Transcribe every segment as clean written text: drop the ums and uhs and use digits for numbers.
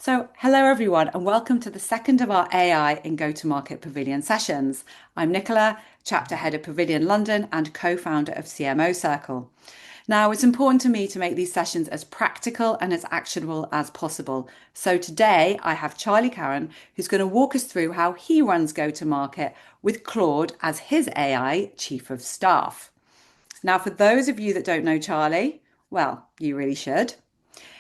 Hello everyone, and welcome to the second of our AI in Go-to-Market Pavilion sessions. I'm Nicola, chapter head of Pavilion London and co-founder of CMO Circle. Now, it's important to me to make these sessions as practical and as actionable as possible. So today I have Charlie Cowan, who's going to walk us through how he runs go-to-market with Claude as his AI chief of staff. Now, for those of you that don't know Charlie, well, you really should.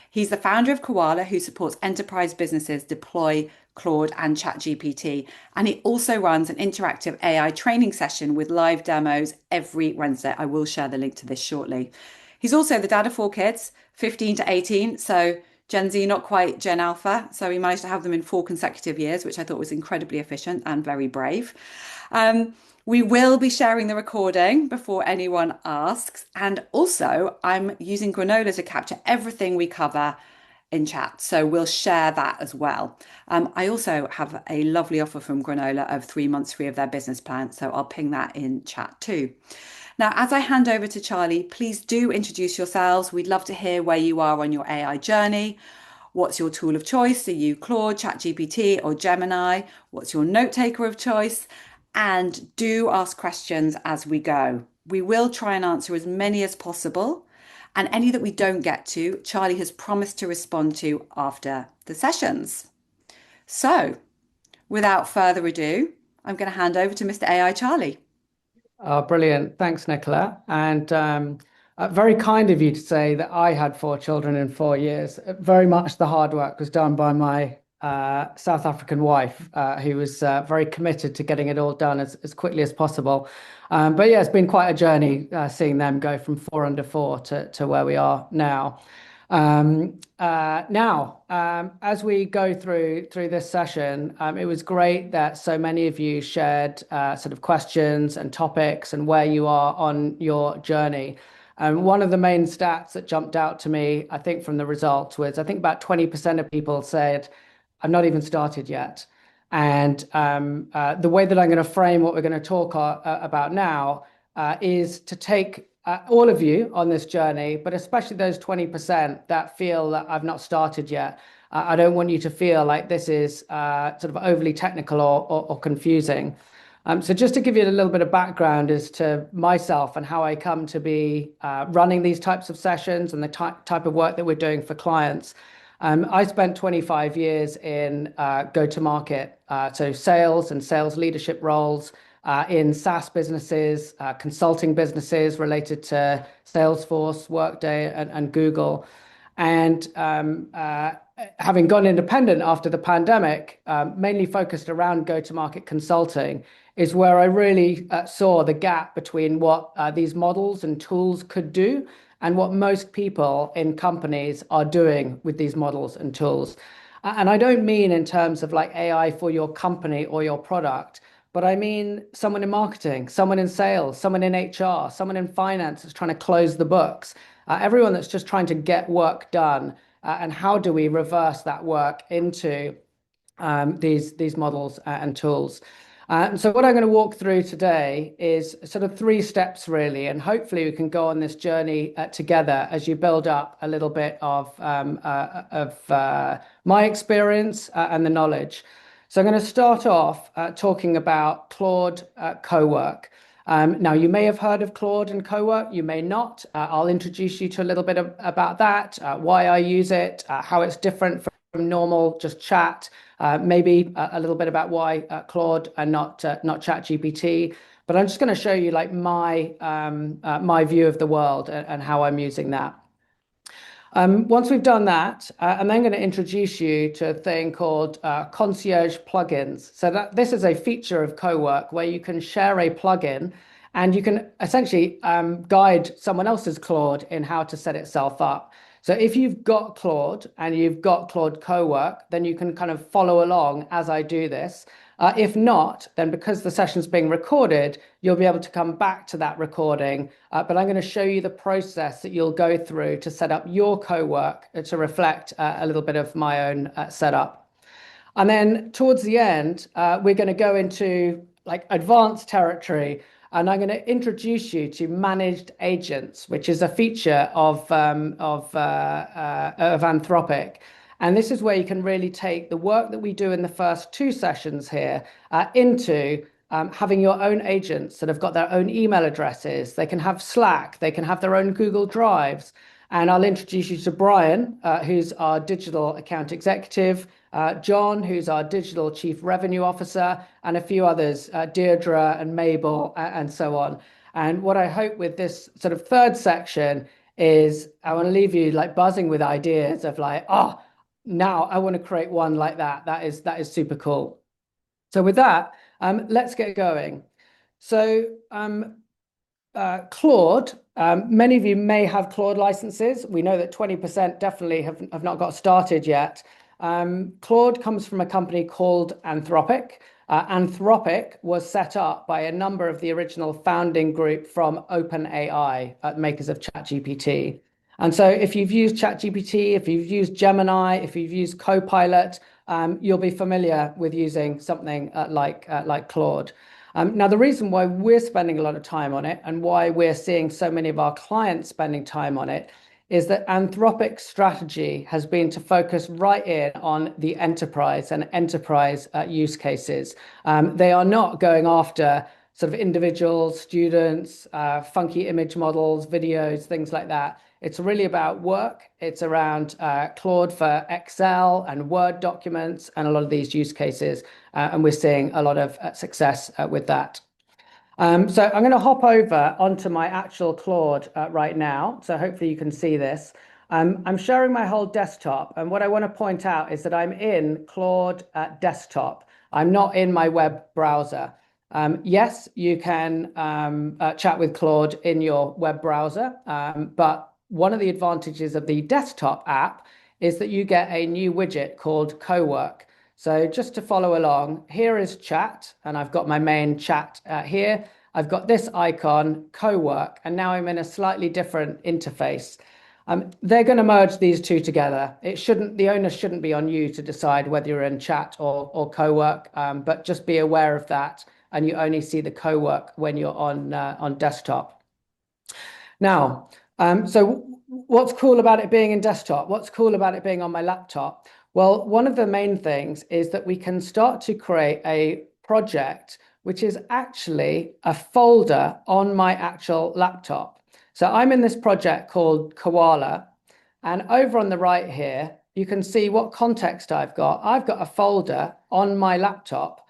He's the founder of Koala, who supports enterprise businesses deploy Claude and ChatGPT. And he also runs an interactive AI training session with live demos every Wednesday. I will share the link to this shortly. He's also the dad of 4 kids, 15 to 18. So Gen Z, not quite Gen Alpha. So he managed to have them in 4 consecutive years, which I thought was incredibly efficient and very brave. We will be sharing the recording before anyone asks. And also, I'm using Granola to capture everything we cover in chat. So we'll share that as well. I also have a lovely offer from Granola of 3 months free of their business plan. So I'll ping that in chat too. Now, as I hand over to Charlie, please do introduce yourselves. We'd love to hear where you are on your AI journey. What's your tool of choice? Are you Claude, ChatGPT, or Gemini? What's your note taker of choice? And do ask questions as we go. We will try and answer as many as possible. And any that we don't get to, Charlie has promised to respond to after the sessions. So without further ado, I'm going to hand over to Mr. AI Charlie. Oh, brilliant. Thanks, Nicola. And very kind of you to say that I had 4 children in 4 years. Very much the hard work was done by my South African wife, who was very committed to getting it all done as quickly as possible. But yeah, it's been quite a journey seeing them go from 4 under 4 to where we are now. As we go through this session, it was great that so many of you shared sort of questions and topics and where you are on your journey. And one of the main stats that jumped out to me, I think, from the results was I think about 20% of people said, "I've not even started yet." And the way that I'm going to frame what we're going to talk about now is to take all of you on this journey, but especially those 20% that feel that I've not started yet. I don't want you to feel like this is sort of overly technical or confusing. So just to give you a little bit of background as to myself and how I come to be running these types of sessions and the type of work that we're doing for clients. I spent 25 years in go-to-market, so sales and sales leadership roles in SaaS businesses, consulting businesses related to Salesforce, Workday, and Google. And having gone independent after the pandemic, mainly focused around go-to-market consulting, is where I really saw the gap between what these models and tools could do and what most people in companies are doing with these models and tools. And I don't mean in terms of like AI for your company or your product, but I mean someone in marketing, someone in sales, someone in HR, someone in finance that's trying to close the books, everyone that's just trying to get work done. And how do we reverse that work into these models and tools? So what I'm going to walk through today is sort of 3 steps, really, and hopefully we can go on this journey together as you build up a little bit of my experience and the knowledge. So I'm going to start off talking about Claude Co-work. Now, you may have heard of Claude and Co-work, you may not. I'll introduce you to a little bit about that, why I use it, how it's different from normal just chat, maybe a little bit about why Claude and not ChatGPT. But I'm just going to show you like my view of the world and how I'm using that. Once we've done that, I'm then going to introduce you to a thing called concierge plugins. So this is a feature of Co-work where you can share a plugin and you can essentially guide someone else's Claude in how to set itself up. So if you've got Claude and you've got Claude Co-work, then you can kind of follow along as I do this. If not, then because the session's being recorded, you'll be able to come back to that recording. But I'm going to show you the process that you'll go through to set up your Co-work to reflect a little bit of my own setup. And then towards the end, we're going to go into like advanced territory. And I'm going to introduce you to managed agents, which is a feature of Anthropic. And this is where you can really take the work that we do in the first two sessions here into having your own agents that have got their own email addresses. They can have Slack, they can have their own Google Drives. And I'll introduce you to Brian, who's our digital account executive, John, who's our digital chief revenue officer, and a few others, Deodra and Mabel, and so on. And what I hope with this sort of third section is I want to leave you like buzzing with ideas of like, oh, now I want to create one like that. That is super cool. So with that, let's get going. So Claude, many of you may have Claude licenses. We know that 20% definitely have not got started yet. Claude comes from a company called Anthropic. Anthropic was set up by a number of the original founding group from OpenAI, makers of ChatGPT. And so if you've used ChatGPT, if you've used Gemini, if you've used Copilot, you'll be familiar with using something like Claude. Now, the reason why we're spending a lot of time on it and why we're seeing so many of our clients spending time on it is that Anthropic's strategy has been to focus right in on the enterprise and enterprise use cases. They are not going after sort of individuals, students, funky image models, videos, things like that. It's really about work. It's around Claude for Excel and Word documents and a lot of these use cases. And we're seeing a lot of success with that. So I'm going to hop over onto my actual Claude right now. So hopefully you can see this. I'm sharing my whole desktop. And what I want to point out is that I'm in Claude desktop. I'm not in my web browser. Yes, you can chat with Claude in your web browser, but one of the advantages of the desktop app is that you get a new widget called Co-work. So just to follow along, here is chat, and I've got my main chat here. I've got this icon, Co-work, and now I'm in a slightly different interface. They're going to merge these two together. The onus shouldn't be on you to decide whether you're in chat or Co-work, but just be aware of that, and you only see the Co-work when you're on desktop. Now, so what's cool about it being in desktop? What's cool about it being on my laptop? Well, one of the main things is that we can start to create a project which is actually a folder on my actual laptop. So I'm in this project called Koala, and over on the right here, you can see what context I've got. I've got a folder on my laptop,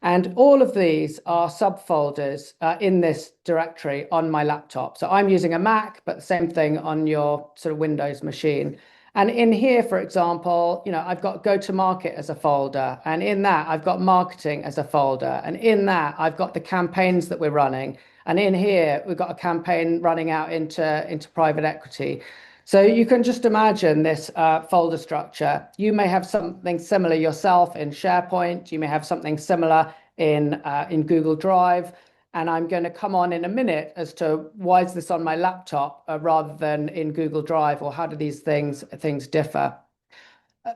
and all of these are subfolders in this directory on my laptop. So I'm using a Mac, but the same thing on your sort of Windows machine. And in here, for example, I've got go-to-market as a folder. And in that, I've got marketing as a folder. And in that, I've got the campaigns that we're running. And in here, we've got a campaign running out into private equity. So you can just imagine this folder structure. You may have something similar yourself in SharePoint. You may have something similar in Google Drive. And I'm going to come on in a minute as to why is this on my laptop rather than in Google Drive, or how do these things differ?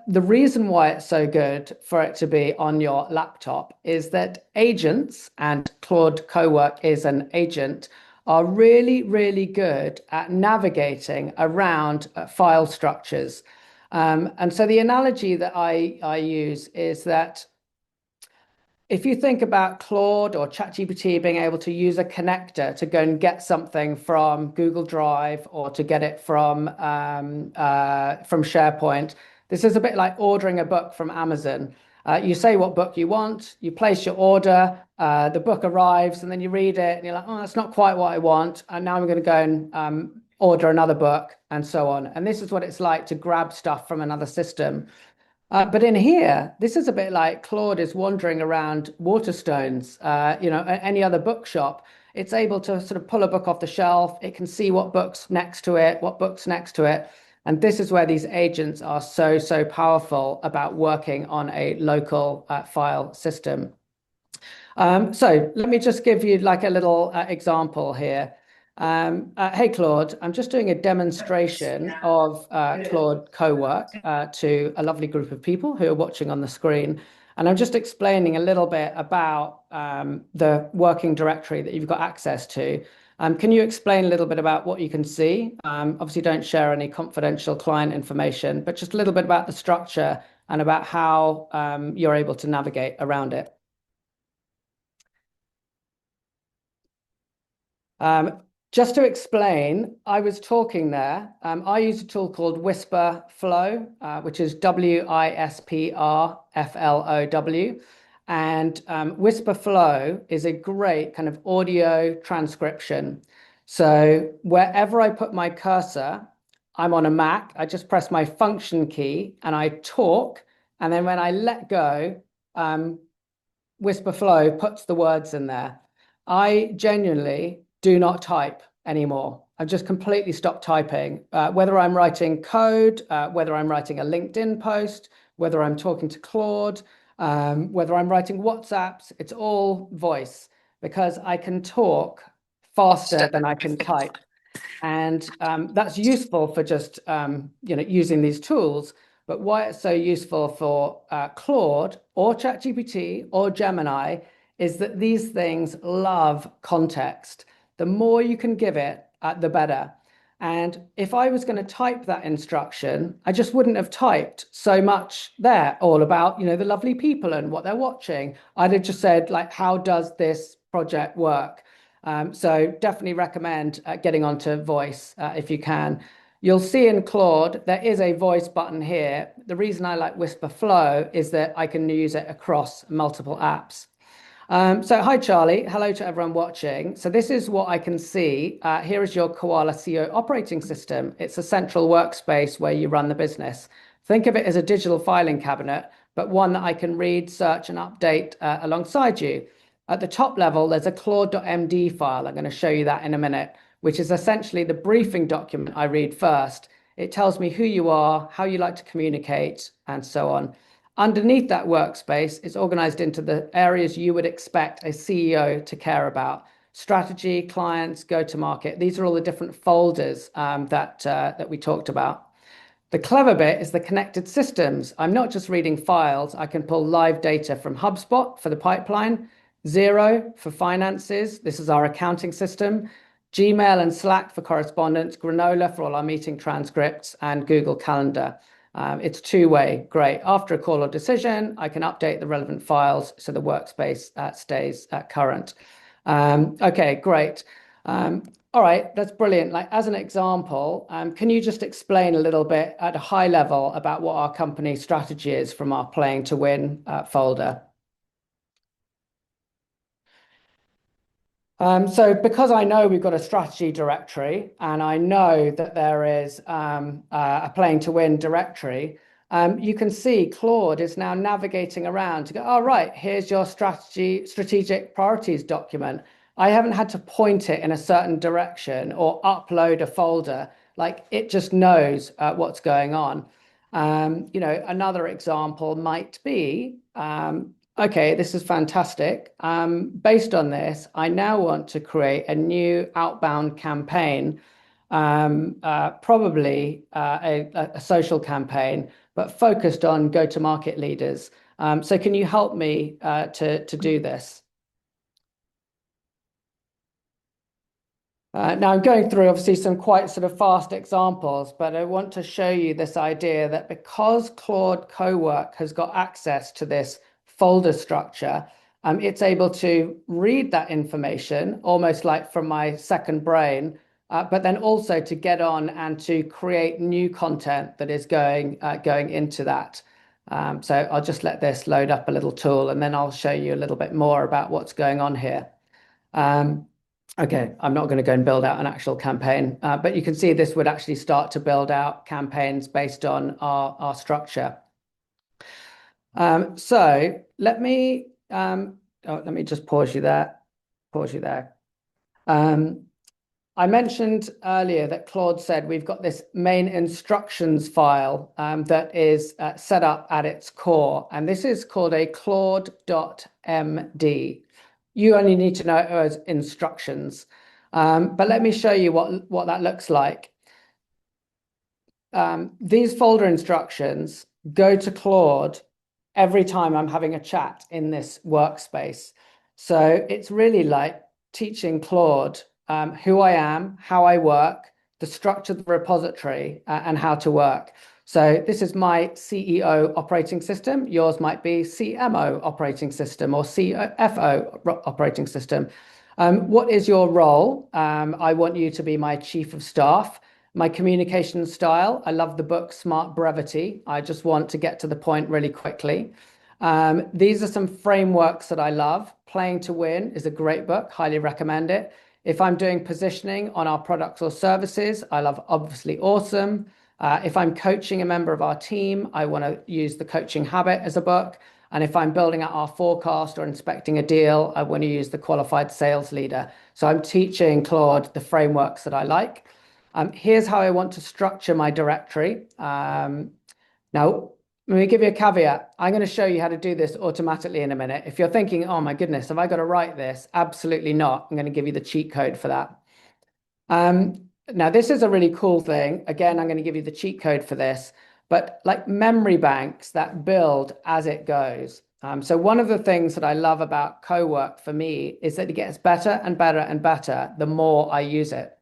The reason why it's so good for it to be on your laptop is that agents, and Claude Co-work is an agent, are really, really good at navigating around file structures. And so the analogy that I use is that if you think about Claude or ChatGPT being able to use a connector to go and get something from Google Drive or to get it from SharePoint, this is a bit like ordering a book from Amazon. You say what book you want, you place your order, the book arrives, and then you read it, and you're like, oh, that's not quite what I want. And now I'm going to go and order another book, and so on. And this is what it's like to grab stuff from another system. But in here, this is a bit like Claude is wandering around Waterstones, any other bookshop. It's able to sort of pull a book off the shelf. It can see what book's next to it, what book's next to it. And this is where these agents are so, so powerful about working on a local file system. So let me just give you like a little example here. Hey, Claude, I'm just doing a demonstration of Claude Co-work to a lovely group of people who are watching on the screen. And I'm just explaining a little bit about the working directory that you've got access to. Can you explain a little bit about what you can see? Obviously, don't share any confidential client information, but just a little bit about the structure and about how you're able to navigate around it. Just to explain, I was talking there. I use a tool called Whisper Flow, which is WISPRFLOW. And Whisper Flow is a great kind of audio transcription. So wherever I put my cursor, I'm on a Mac, I just press my function key and I talk. And then when I let go, Whisper Flow puts the words in there. I genuinely do not type anymore. I've just completely stopped typing. Whether I'm writing code, whether I'm writing a LinkedIn post, whether I'm talking to Claude, whether I'm writing WhatsApps, it's all voice because I can talk faster than I can type. And that's useful for just using these tools. But why it's so useful for Claude or ChatGPT or Gemini is that these things love context. The more you can give it, the better. And if I was going to type that instruction, I just wouldn't have typed so much there all about, the lovely people and what they're watching. I'd have just said, like, how does this project work? So definitely recommend getting onto voice if you can. You'll see in Claude, there is a voice button here. The reason I like Whisper Flow is that I can use it across multiple apps. So hi, Charlie. Hello to everyone watching. So this is what I can see. Here is your Koala CEO operating system. It's a central workspace where you run the business. Think of it as a digital filing cabinet, but one that I can read, search, and update alongside you. At the top level, there's a claude.md file. I'm going to show you that in a minute, which is essentially the briefing document I read first. It tells me who you are, how you like to communicate, and so on. Underneath that workspace, it's organized into the areas you would expect a CEO to care about. Strategy, clients, go-to-market. These are all the different folders that we talked about. The clever bit is the connected systems. I'm not just reading files. I can pull live data from HubSpot for the pipeline, Xero for finances. This is our accounting system. Gmail and Slack for correspondence, Granola for all our meeting transcripts, and Google Calendar. It's two-way, great. After a call or decision, I can update the relevant files so the workspace stays current. Okay, great. All right, that's brilliant. Like as an example, can you just explain a little bit at a high level about what our company strategy is from our Playing to Win folder? So because I know we've got a strategy directory and I know that there is a Playing to Win directory, you can see Claude is now navigating around to go, oh, right, here's your strategic priorities document. I haven't had to point it in a certain direction or upload a folder. Like it just knows what's going on. Another example might be, okay, this is fantastic. Based on this, I now want to create a new outbound campaign, probably a social campaign, but focused on go-to-market leaders. So can you help me to do this? Now I'm going through obviously some quite sort of fast examples, but I want to show you this idea that because Claude Co-work has got access to this folder structure, it's able to read that information almost like from my second brain, but then also to get on and to create new content that is going into that. So I'll just let this load up a little tool and then I'll show you a little bit more about what's going on here. Okay, I'm not going to go and build out an actual campaign, but you can see this would actually start to build out campaigns based on our structure. So let me just pause you there. I mentioned earlier that Claude said we've got this main instructions file that is set up at its core, and this is called a claude.md. You only need to know it as instructions. But let me show you what that looks like. These folder instructions go to Claude every time I'm having a chat in this workspace. So it's really like teaching Claude who I am, how I work, the structure of the repository, and how to work. So this is my CEO operating system. Yours might be CMO operating system or CFO operating system. What is your role? I want you to be my chief of staff. My communication style, I love the book Smart Brevity. I just want to get to the point really quickly. These are some frameworks that I love. Playing to Win is a great book, highly recommend it. If I'm doing positioning on our products or services, I love Obviously Awesome. If I'm coaching a member of our team, I want to use The Coaching Habit as a book. And if I'm building out our forecast or inspecting a deal, I want to use The Qualified Sales Leader. So I'm teaching Claude the frameworks that I like. Here's how I want to structure my directory. Now, let me give you a caveat. I'm going to show you how to do this automatically in a minute. If you're thinking, oh my goodness, have I got to write this? Absolutely not. I'm going to give you the cheat code for that. Now, this is a really cool thing. Again, I'm going to give you the cheat code for this, but like memory banks that build as it goes. So one of the things that I love about Co-work for me is that it gets better and better and better the more I use it.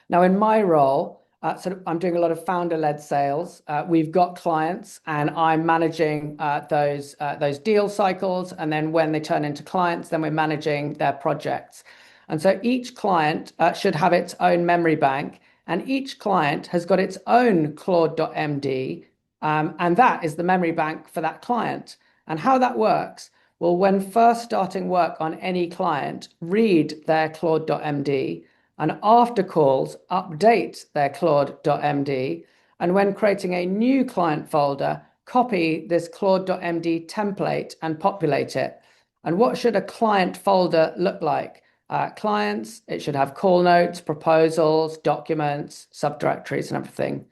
Now, in my role, I'm doing a lot of founder-led sales. We've got clients, and I'm managing those deal cycles. And then when they turn into clients, then we're managing their projects. And so each client should have its own memory bank, and each client has got its own claude.md, and that is the memory bank for that client. And how that works, well, when first starting work on any client, read their claude.md, and after calls, update their claude.md. And when creating a new client folder, copy this claude.md template and populate it. And what should a client folder look like? Clients, it should have call notes, proposals, documents, subdirectories, and everything.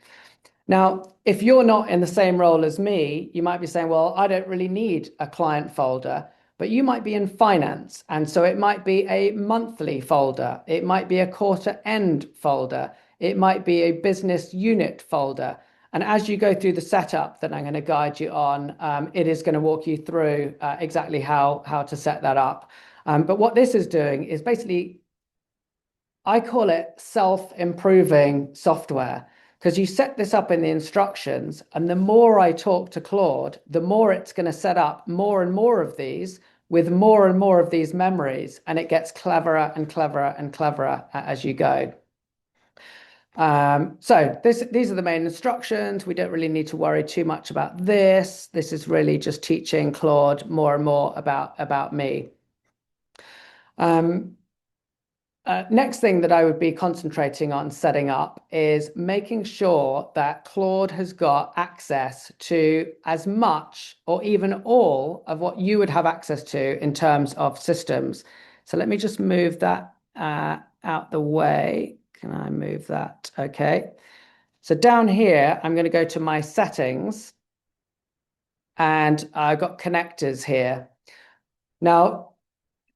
Now, if you're not in the same role as me, you might be saying, well, I don't really need a client folder. But you might be in finance, and so it might be a monthly folder. It might be a quarter end folder. It might be a business unit folder. And as you go through the setup that I'm going to guide you on, it is going to walk you through exactly how to set that up. But what this is doing is basically, I call it self-improving software, because you set this up in the instructions, and the more I talk to Claude, the more it's going to set up more and more of these with more and more of these memories, and it gets cleverer and cleverer and cleverer as you go. So these are the main instructions. We don't really need to worry too much about this. This is really just teaching Claude more and more about me. Next thing that I would be concentrating on setting up is making sure that Claude has got access to as much or even all of what you would have access to in terms of systems. So let me just move that out the way. Can I move that? Okay. So down here, I'm going to go to my settings, and I've got connectors here. Now,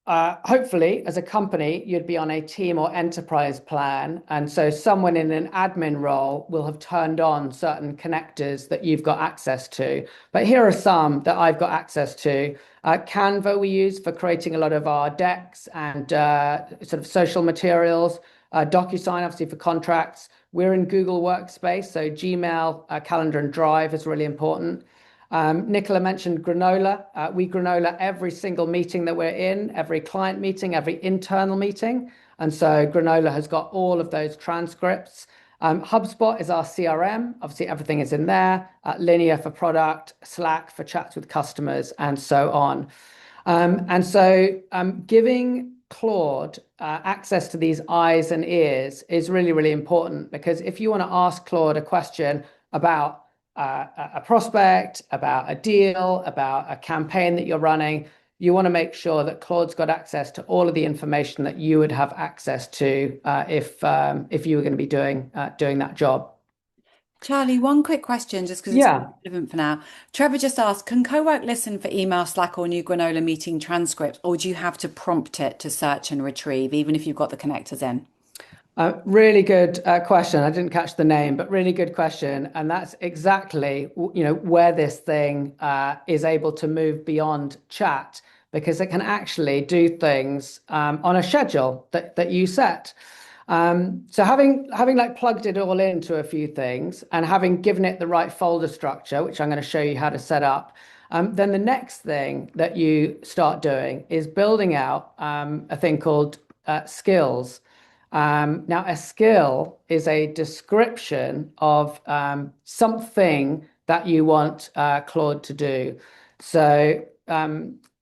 hopefully, as a company, you'd be on a team or enterprise plan. And so someone in an admin role will have turned on certain connectors that you've got access to. But here are some that I've got access to. Canva we use for creating a lot of our decks and sort of social materials. DocuSign, obviously, for contracts. We're in Google Workspace, so Gmail, Calendar, and Drive is really important. Nicola mentioned Granola. We Granola every single meeting that we're in, every client meeting, every internal meeting. And so Granola has got all of those transcripts. HubSpot is our CRM. Obviously, everything is in there. Linear for product, Slack for chats with customers, and so on. And so giving Claude access to these eyes and ears is really, really important, because if you want to ask Claude a question about a prospect, about a deal, about a campaign that you're running, you want to make sure that Claude's got access to all of the information that you would have access to if you were going to be doing that job. Charlie, one quick question, just because it's Yeah. relevant for now. Trevor just asked, can Co-work listen for email, Slack, or new Granola meeting transcripts, or do you have to prompt it to search and retrieve, even if you've got the connectors in? Really good question. I didn't catch the name, but really good question. And that's exactly, where this thing is able to move beyond chat, because it can actually do things on a schedule that you set. So having like plugged it all into a few things and having given it the right folder structure, which I'm going to show you how to set up, then the next thing that you start doing is building out a thing called skills. Now, a skill is a description of something that you want Claude to do. So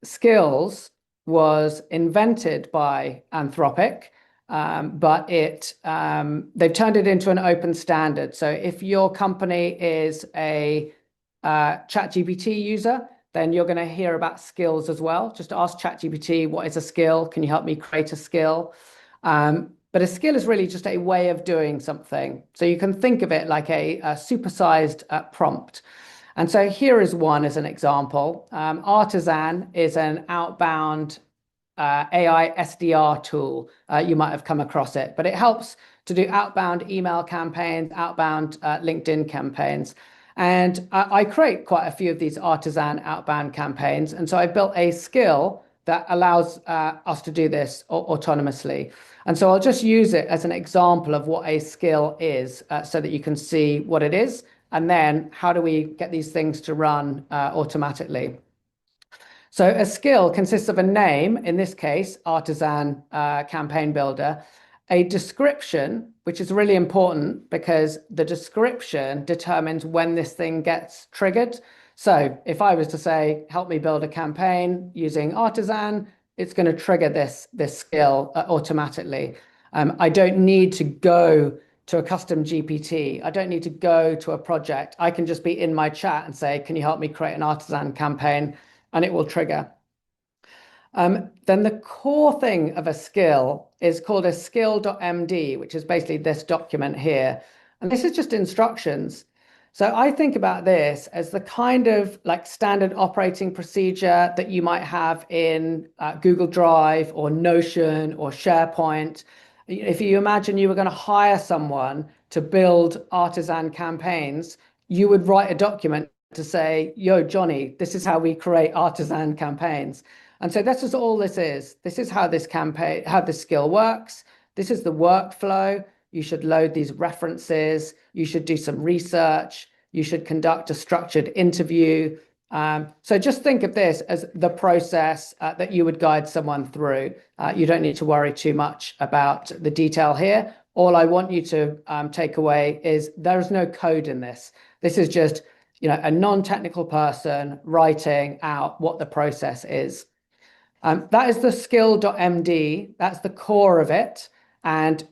skills was invented by Anthropic, but they've turned it into an open standard. So if your company is a ChatGPT user, then you're going to hear about skills as well. Just ask ChatGPT, what is a skill? Can you help me create a skill? But a skill is really just a way of doing something. So you can think of it like a supersized prompt. And so here is one as an example. Artisan is an outbound AI SDR tool. You might have come across it, but it helps to do outbound email campaigns, outbound LinkedIn campaigns. And I create quite a few of these Artisan outbound campaigns. And so I built a skill that allows us to do this autonomously. And so I'll just use it as an example of what a skill is so that you can see what it is. And then how do we get these things to run automatically? So a skill consists of a name, in this case, Artisan Campaign Builder, a description, which is really important because the description determines when this thing gets triggered. So if I was to say, help me build a campaign using Artisan, it's going to trigger this skill automatically. I don't need to go to a custom GPT. I don't need to go to a project. I can just be in my chat and say, can you help me create an Artisan campaign? And it will trigger. Then the core thing of a skill is called a skill.md, which is basically this document here. And this is just instructions. So I think about this as the kind of like standard operating procedure that you might have in Google Drive or Notion or SharePoint. If you imagine you were going to hire someone to build Artisan campaigns, you would write a document to say, yo, Johnny, this is how we create Artisan campaigns. And so this is all this is. This is how this campaign, how this skill works. This is the workflow. You should load these references. You should do some research. You should conduct a structured interview. So just think of this as the process that you would guide someone through. You don't need to worry too much about the detail here. All I want you to take away is there is no code in this. This is just, a non-technical person writing out what the process is. That is the skill.md. That's the core of it. And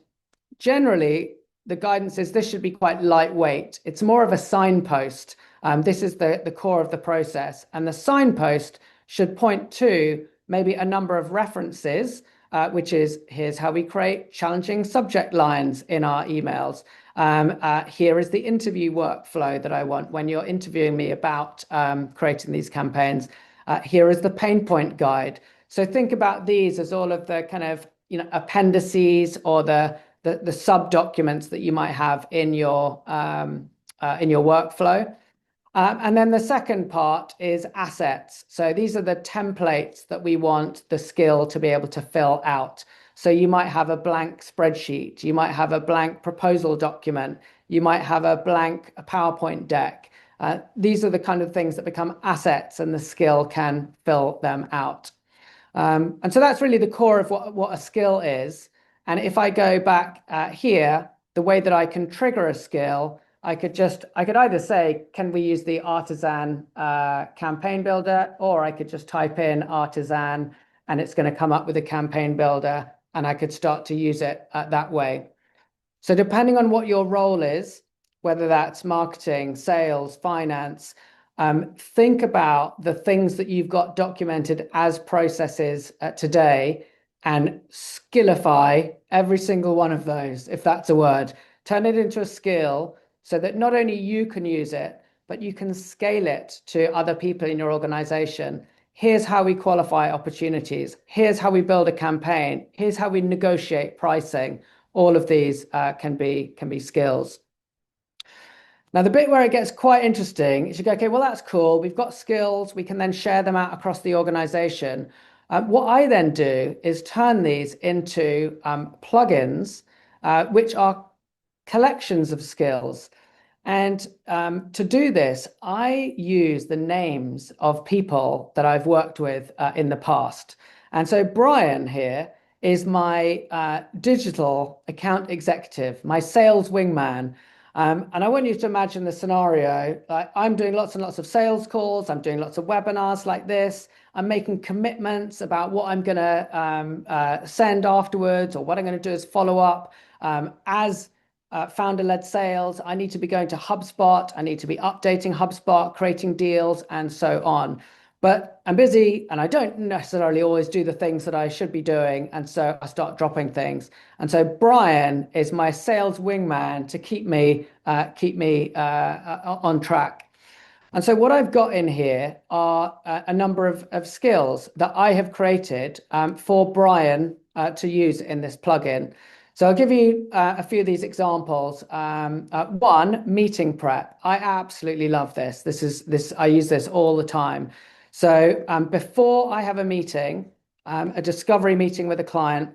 generally, the guidance is this should be quite lightweight. It's more of a signpost. This is the core of the process. And the signpost should point to maybe a number of references, which is here's how we create challenging subject lines in our emails. Here is the interview workflow that I want when you're interviewing me about creating these campaigns. Here is the pain point guide. So think about these as all of the kind of appendices or the sub documents that you might have in your workflow. And then the second part is assets. So these are the templates that we want the skill to be able to fill out. So you might have a blank spreadsheet. You might have a blank proposal document. You might have a blank PowerPoint deck. These are the kind of things that become assets and the skill can fill them out. And so that's really the core of what a skill is. And if I go back here, the way that I can trigger a skill, I could either say, can we use the Artisan campaign builder, or I could just type in Artisan and it's going to come up with a campaign builder and I could start to use it that way. So depending on what your role is, whether that's marketing, sales, finance, think about the things that you've got documented as processes today and skillify every single one of those, if that's a word. Turn it into a skill so that not only you can use it, but you can scale it to other people in your organization. Here's how we qualify opportunities. Here's how we build a campaign. Here's how we negotiate pricing. All of these can be skills. Now, the bit where it gets quite interesting is you go, okay, well, that's cool. We've got skills. We can then share them out across the organization. What I then do is turn these into plugins, which are collections of skills. And to do this, I use the names of people that I've worked with in the past. And so Brian here is my digital account executive, my sales wingman. And I want you to imagine the scenario. Like I'm doing lots and lots of sales calls. I'm doing lots of webinars like this. I'm making commitments about what I'm going to send afterwards or what I'm going to do as follow up. As founder-led sales, I need to be going to HubSpot. I need to be updating HubSpot, creating deals, and so on. But I'm busy and I don't necessarily always do the things that I should be doing. And so I start dropping things. And so Brian is my sales wingman to keep me on track. And so what I've got in here are a number of skills that I have created for Brian to use in this plugin. So I'll give you a few of these examples. One, meeting prep. I absolutely love this. I use this all the time. So before I have a meeting, a discovery meeting with a client,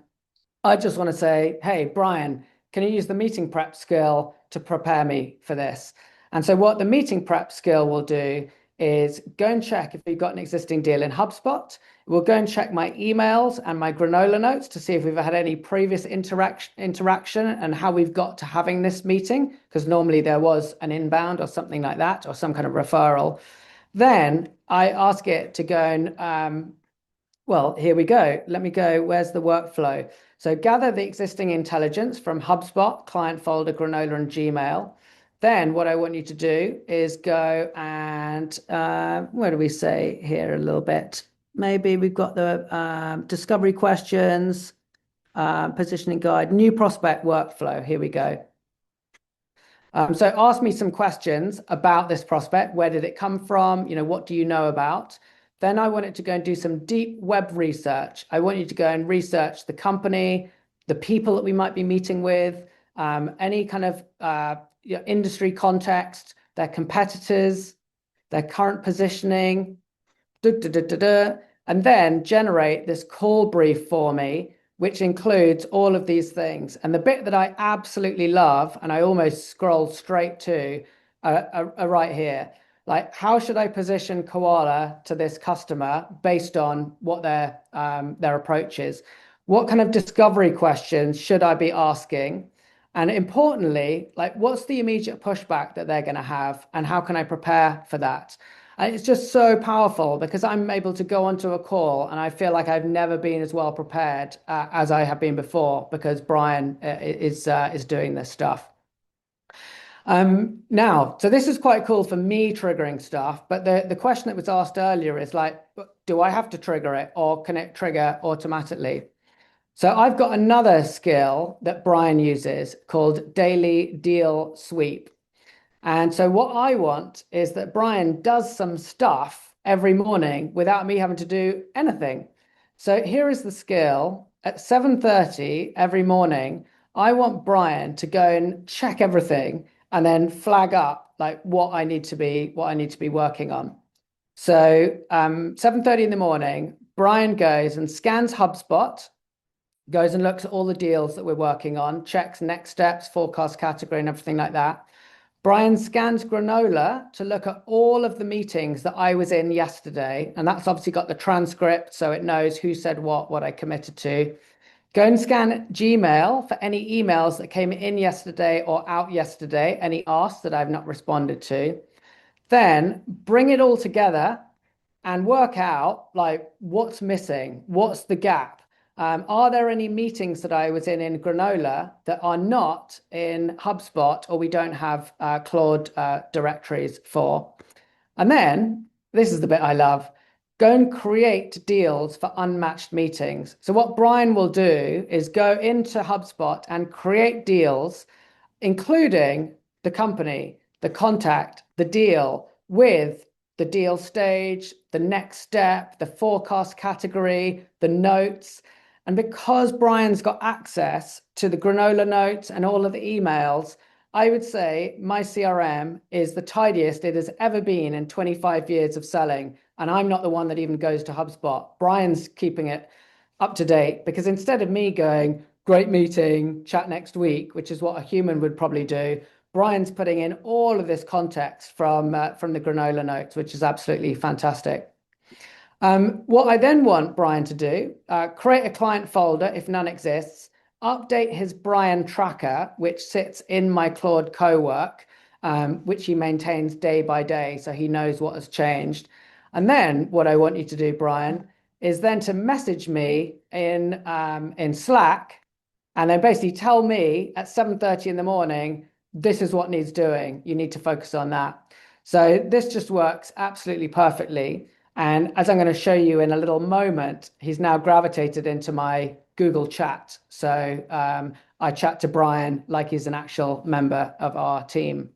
I just want to say, hey, Brian, can you use the meeting prep skill to prepare me for this? And so what the meeting prep skill will do is go and check if we've got an existing deal in HubSpot. We'll go and check my emails and my Granola notes to see if we've had any previous interaction and how we've got to having this meeting, because normally there was an inbound or something like that, or some kind of referral. Then I ask it to go and, well, here we go. Let me go. Where's the workflow? So gather the existing intelligence from HubSpot, client folder, Granola, and Gmail. Then what I want you to do is go and, where do we say here a little bit? Maybe we've got the discovery questions, positioning guide, new prospect workflow. Here we go. So ask me some questions about this prospect. Where did it come from? What do you know about? Then I want it to go and do some deep web research. I want you to go and research the company, the people that we might be meeting with, any kind of industry context, their competitors, their current positioning, and then generate this call brief for me, which includes all of these things. And the bit that I absolutely love, and I almost scroll straight to, are right here. Like, how should I position Koala to this customer based on what their approach is? What kind of discovery questions should I be asking? And importantly, like, what's the immediate pushback that they're going to have, and how can I prepare for that? And it's just so powerful because I'm able to go onto a call and I feel like I've never been as well prepared as I have been before, because Brian is doing this stuff. Now, so this is quite cool for me triggering stuff, but the question that was asked earlier is like, do I have to trigger it, or can it trigger automatically? So I've got another skill that Brian uses called Daily Deal Sweep. And so what I want is that Brian does some stuff every morning without me having to do anything. So here is the skill. At 7:30 every morning, I want Brian to go and check everything and then flag up like what I need to be working on. So 7:30 in the morning, Brian goes and scans HubSpot, goes and looks at all the deals that we're working on, checks next steps, forecast category, and everything like that. Brian scans Granola to look at all of the meetings that I was in yesterday. And that's obviously got the transcript, so it knows who said what I committed to. Go and scan Gmail for any emails that came in yesterday or out yesterday, any asks that I've not responded to. Then bring it all together and work out like what's missing, what's the gap. Are there any meetings that I was in Granola that are not in HubSpot, or we don't have Claude directories for? And then, this is the bit I love, go and create deals for unmatched meetings. So what Brian will do is go into HubSpot and create deals, including the company, the contact, the deal, with the deal stage, the next step, the forecast category, the notes. And because Brian's got access to the Granola notes and all of the emails, I would say my CRM is the tidiest it has ever been in 25 years of selling. And I'm not the one that even goes to HubSpot. Brian's keeping it up to date because instead of me going, great meeting, chat next week, which is what a human would probably do, Brian's putting in all of this context from the Granola notes, which is absolutely fantastic. What I then want Brian to do, create a client folder if none exists, update his Brian tracker, which sits in my Claude Co-work, which he maintains day by day, so he knows what has changed. And then what I want you to do, Brian, is then to message me in Slack, and then basically tell me at 7:30 in the morning, this is what needs doing. You need to focus on that. So this just works absolutely perfectly. And as I'm going to show you in a little moment, he's now gravitated into my Google chat. So I chat to Brian like he's an actual member of our team.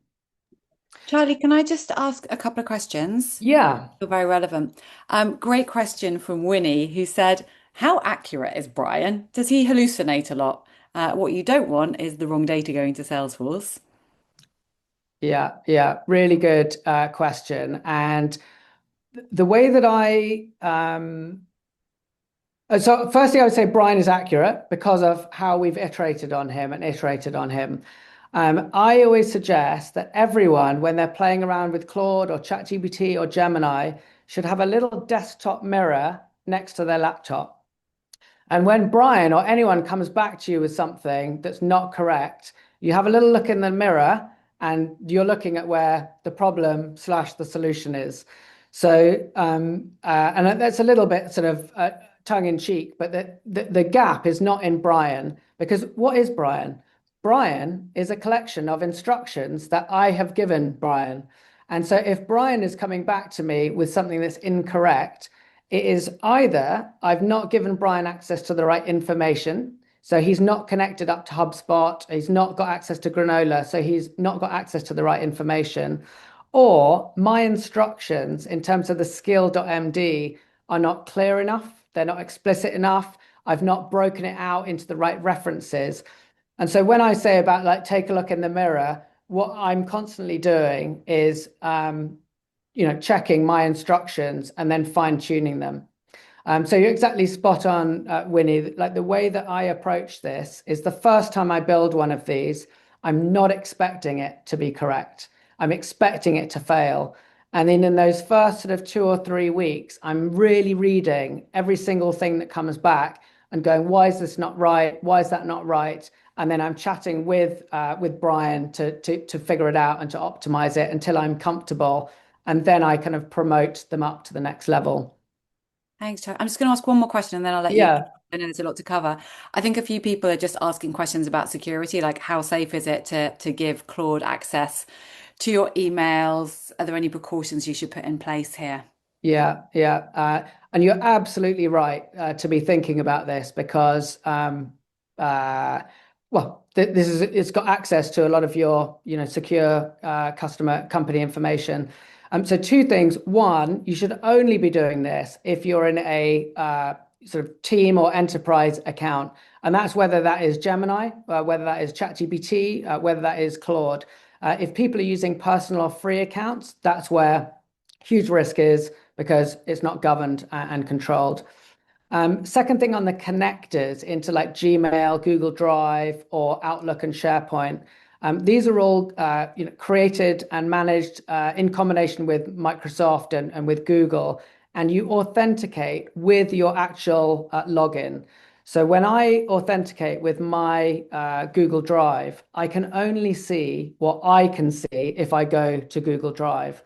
Charlie, can I just ask a couple of questions? Yeah, You're very relevant. Great question from Winnie, who said, how accurate is Brian? Does he hallucinate a lot? What you don't want is the wrong data going to Salesforce. yeah. Really good question. And the way that so firstly, I would say Brian is accurate because of how we've iterated on him and iterated on him. I always suggest that everyone, when they're playing around with Claude or ChatGPT or Gemini, should have a little desktop mirror next to their laptop. And when Brian or anyone comes back to you with something that's not correct, you have a little look in the mirror and you're looking at where the problem slash the solution is. So, and that's a little bit sort of tongue in cheek, but the gap is not in Brian because what is Brian? Brian is a collection of instructions that I have given Brian. And so if Brian is coming back to me with something that's incorrect, it is either I've not given Brian access to the right information, so he's not connected up to HubSpot, he's not got access to Granola, so he's not got access to the right information, or my instructions in terms of the skill.md are not clear enough, they're not explicit enough, I've not broken it out into the right references. And so when I say about like take a look in the mirror, what I'm constantly doing is checking my instructions and then fine tuning them. So you're exactly spot on, Winnie. Like the way that I approach this is the first time I build one of these, I'm not expecting it to be correct. I'm expecting it to fail. And then in those first sort of 2 or 3 weeks, I'm really reading every single thing that comes back and going, why is this not right? Why is that not right? And then I'm chatting with Brian to figure it out and to optimize it until I'm comfortable. And then I kind of promote them up to the next level. Thanks, Charlie. I'm just going to ask one more question and then I'll let you go. Yeah, I know there's a lot to cover. I think a few people are just asking questions about security, like how safe is it to give Claude access to your emails? Are there any precautions you should put in place here? yeah. And you're absolutely right to be thinking about this because, well, this is it's got access to a lot of your, secure customer company information. So two things. One, you should only be doing this if you're in a sort of team or enterprise account, and that's whether that is Gemini, whether that is ChatGPT, whether that is Claude. If people are using personal or free accounts, that's where huge risk is because it's not governed and controlled. Second thing on the connectors into like Gmail, Google Drive, or Outlook and SharePoint. These are all created and managed in combination with Microsoft and with Google, and you authenticate with your actual login. So when I authenticate with my Google Drive, I can only see what I can see if I go to Google Drive.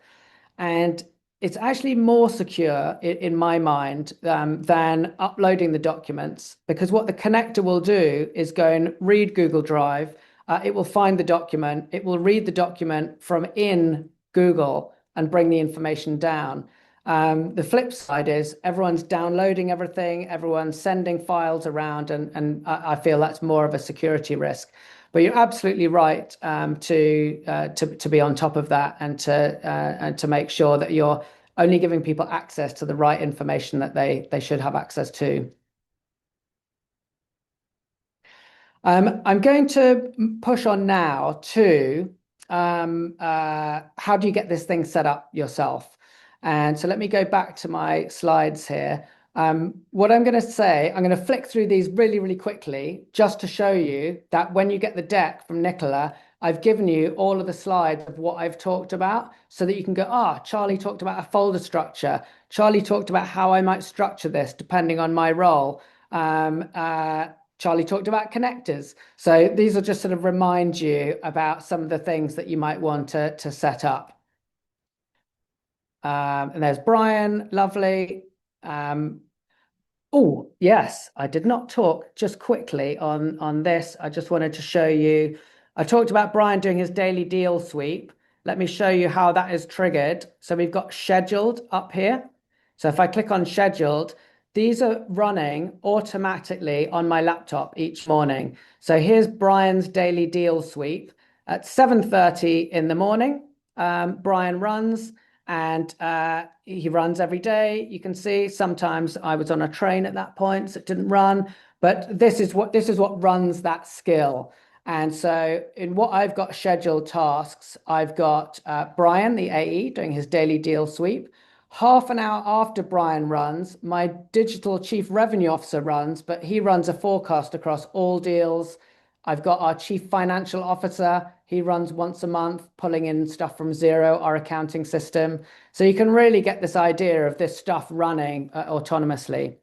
And it's actually more secure in my mind than uploading the documents because what the connector will do is go and read Google Drive. It will find the document. It will read the document from in Google and bring the information down. The flip side is everyone's downloading everything, everyone's sending files around, and I feel that's more of a security risk. But you're absolutely right to be on top of that and to make sure that you're only giving people access to the right information that they should have access to. I'm going to push on now to how do you get this thing set up yourself? And so let me go back to my slides here. What I'm going to say, I'm going to flick through these really, really quickly just to show you that when you get the deck from Nicola, I've given you all of the slides of what I've talked about so that you can go, Charlie talked about a folder structure. Charlie talked about how I might structure this depending on my role. Charlie talked about connectors. So these will just sort of remind you about some of the things that you might want to set up. And there's Brian, lovely. Oh, yes, I did not talk just quickly on this. I just wanted to show you. I talked about Brian doing his daily deal sweep. Let me show you how that is triggered. So we've got scheduled up here. So if I click on scheduled, these are running automatically on my laptop each morning. So here's Brian's daily deal sweep. At 7:30 in the morning, Brian runs. And he runs every day. You can see sometimes I was on a train at that point, so it didn't run. But this is what runs that skill. And so in what I've got scheduled tasks, I've got Brian, the AE, doing his daily deal sweep. Half an hour after Brian runs, my digital chief revenue officer runs, but he runs a forecast across all deals. I've got our chief financial officer. He runs once a month, pulling in stuff from Xero, our accounting system. So you can really get this idea of this stuff running autonomously.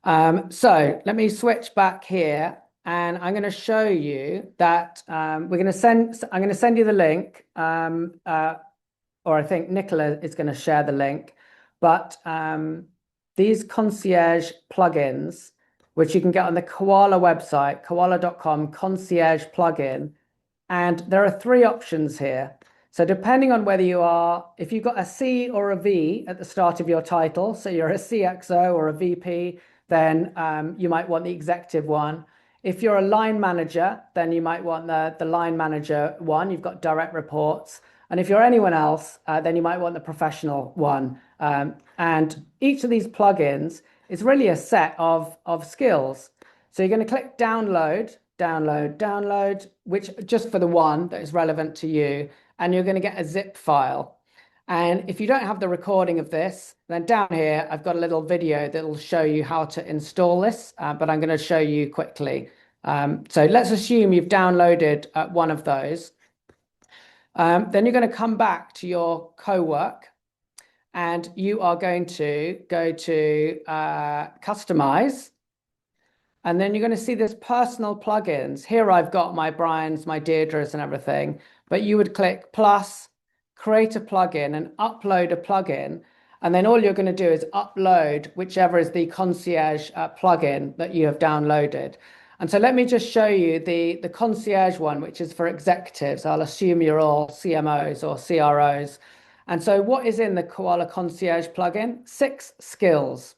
So let me switch back here, and I'm going to show you that I'm going to send you the link, or I think Nicola is going to share the link. But these concierge plugins, which you can get on the Koala website, koala.com concierge plugin. And there are 3 options here. So depending on whether if you've got a C or a V at the start of your title, so you're a CXO or a VP, then you might want the executive one. If you're a line manager, then you might want the line manager one. You've got direct reports. And if you're anyone else, then you might want the professional one. And each of these plugins is really a set of skills. So you're going to click download, which just for the one that is relevant to you, and you're going to get a zip file. And if you don't have the recording of this, then down here, I've got a little video that will show you how to install this, but I'm going to show you quickly. So let's assume you've downloaded one of those. Then you're going to come back to your co-work, and you are going to go to customize. And then you're going to see this personal plugins. Here I've got my Brian's, my Deodras and everything, but you would click plus, create a plugin and upload a plugin. And then all you're going to do is upload whichever is the concierge plugin that you have downloaded. And so let me just show you the concierge one, which is for executives. I'll assume you're all CMOs or CROs. And so what is in the Koala concierge plugin? 6 skills.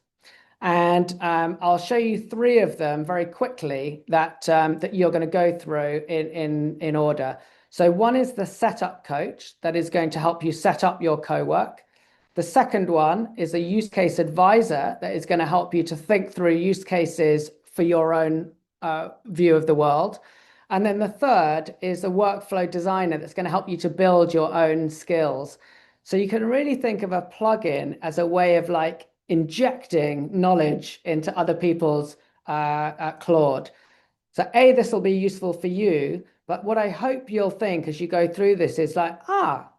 And I'll show you 3 of them very quickly that you're going to go through in order. So one is the setup coach that is going to help you set up your co-work. The second one is a use case advisor that is going to help you to think through use cases for your own view of the world. And then the third is a workflow designer that's going to help you to build your own skills. So you can really think of a plugin as a way of like injecting knowledge into other people's Claude. So this will be useful for you, but what I hope you'll think as you go through this is like,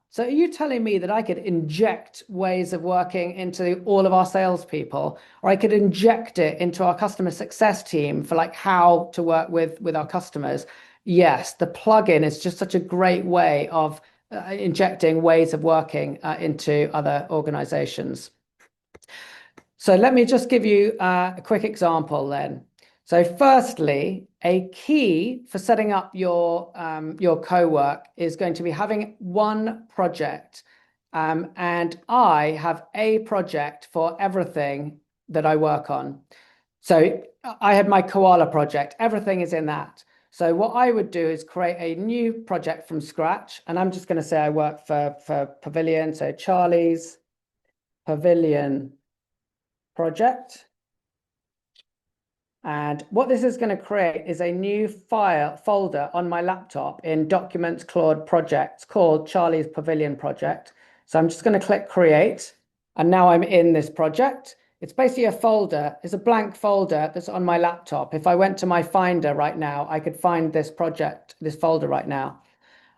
so are you telling me that I could inject ways of working into all of our salespeople, or I could inject it into our customer success team for like how to work with our customers? Yes, the plugin is just such a great way of injecting ways of working into other organizations. So let me just give you a quick example then. So firstly, a key for setting up your co-work is going to be having one project. And I have a project for everything that I work on. So I had my Koala project. Everything is in that. So what I would do is create a new project from scratch. And I'm just going to say I work for Pavilion. So Charlie's Pavilion project. And what this is going to create is a new folder on my laptop in Documents Claude projects called Charlie's Pavilion project. So I'm just going to click create. And now I'm in this project. It's basically a folder. It's a blank folder that's on my laptop. If I went to my Finder right now, I could find this project, this folder right now.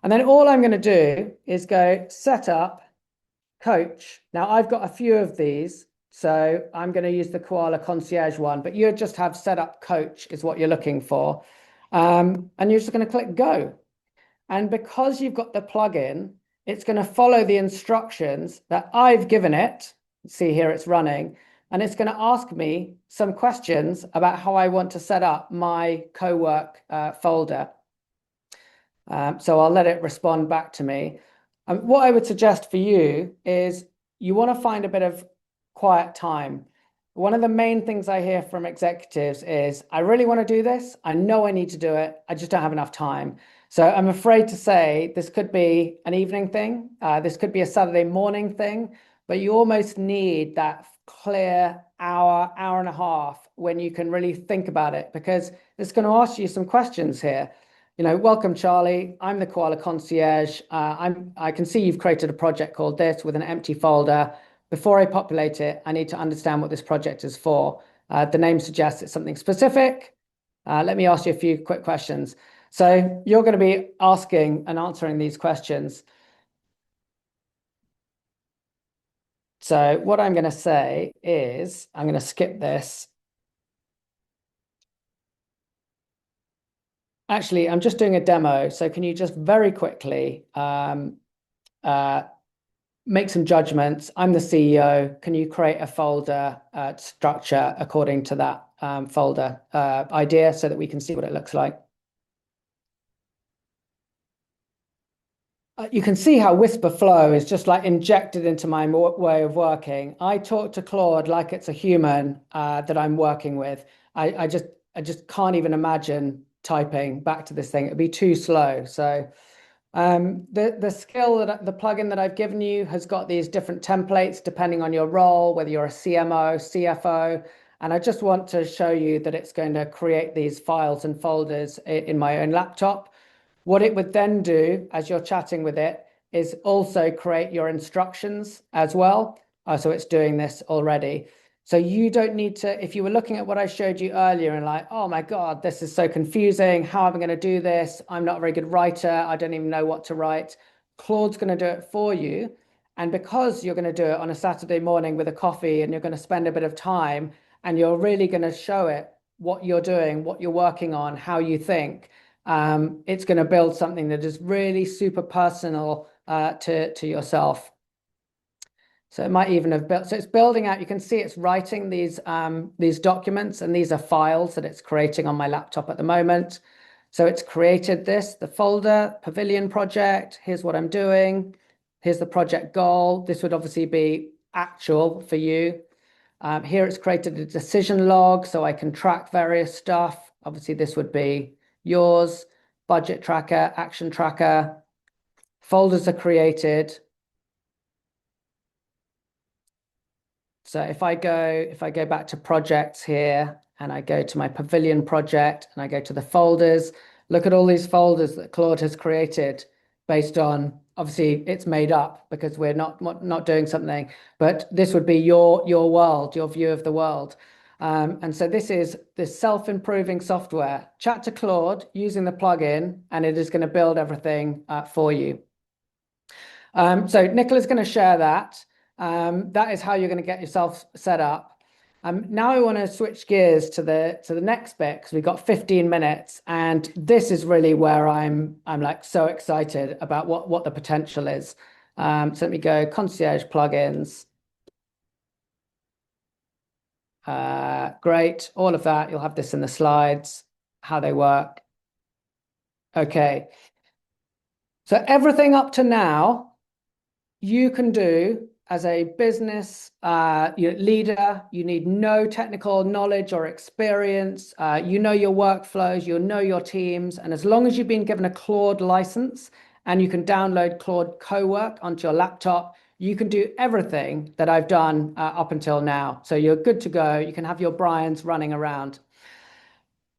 And then all I'm going to do is go set up coach. Now I've got a few of these, so I'm going to use the Koala concierge one, but you just have set up coach is what you're looking for. And you're just going to click go. And because you've got the plugin, it's going to follow the instructions that I've given it. See here, it's running. And it's going to ask me some questions about how I want to set up my co-work folder. So I'll let it respond back to me. What I would suggest for you is you want to find a bit of quiet time. One of the main things I hear from executives is, I really want to do this. I know I need to do it. I just don't have enough time. So I'm afraid to say this could be an evening thing. This could be a Saturday morning thing, but you almost need that clear hour, hour and a half when you can really think about it, because it's going to ask you some questions here. Welcome, Charlie. I'm the Koala concierge. I can see you've created a project called this with an empty folder. Before I populate it, I need to understand what this project is for. The name suggests it's something specific. Let me ask you a few quick questions. So you're going to be asking and answering these questions. So what I'm going to say is, I'm going to skip this. Actually, I'm just doing a demo. So can you just very quickly make some judgments? I'm the CEO. Can you create a folder structure according to that folder idea so that we can see what it looks like? You can see how Whisper Flow is just like injected into my way of working. I talk to Claude like it's a human that I'm working with. I just can't even imagine typing back to this thing. It'd be too slow. So the skill that the plugin that I've given you has got these different templates depending on your role, whether you're a CMO, CFO, and I just want to show you that it's going to create these files and folders in my own laptop. What it would then do as you're chatting with it is also create your instructions as well. So it's doing this already. So you don't need to, if you were looking at what I showed you earlier and like, oh my God, this is so confusing. How am I going to do this? I'm not a very good writer. I don't even know what to write. Claude's going to do it for you. And because you're going to do it on a Saturday morning with a coffee and you're going to spend a bit of time and you're really going to show it what you're doing, what you're working on, how you think, it's going to build something that is really super personal to yourself. So it might even have built, so it's building out, you can see it's writing these documents, and these are files that it's creating on my laptop at the moment. So it's created this, the folder, Pavilion project, here's what I'm doing, here's the project goal. This would obviously be actual for you. Here it's created a decision log so I can track various stuff. Obviously this would be yours, budget tracker, action tracker. Folders are created. So if I go back to projects here and I go to my Pavilion project and I go to the folders, look at all these folders that Claude has created based on, obviously it's made up because we're not doing something, but this would be your world, your view of the world. And so this is this self-improving software. Chat to Claude using the plugin, and it is going to build everything for you. So Nicola's going to share that. That is how you're going to get yourself set up. Now I want to switch gears to the next bit because we've got 15 minutes, and this is really where I'm like so excited about what the potential is. So let me go concierge plugins. Great, all of that. You'll have this in the slides, how they work. Okay. So everything up to now, you can do as a business leader. You need no technical knowledge or experience. You know your workflows, you know your teams. And as long as you've been given a Claude license and you can download Claude Co-work onto your laptop, you can do everything that I've done up until now. So you're good to go. You can have your Brians running around.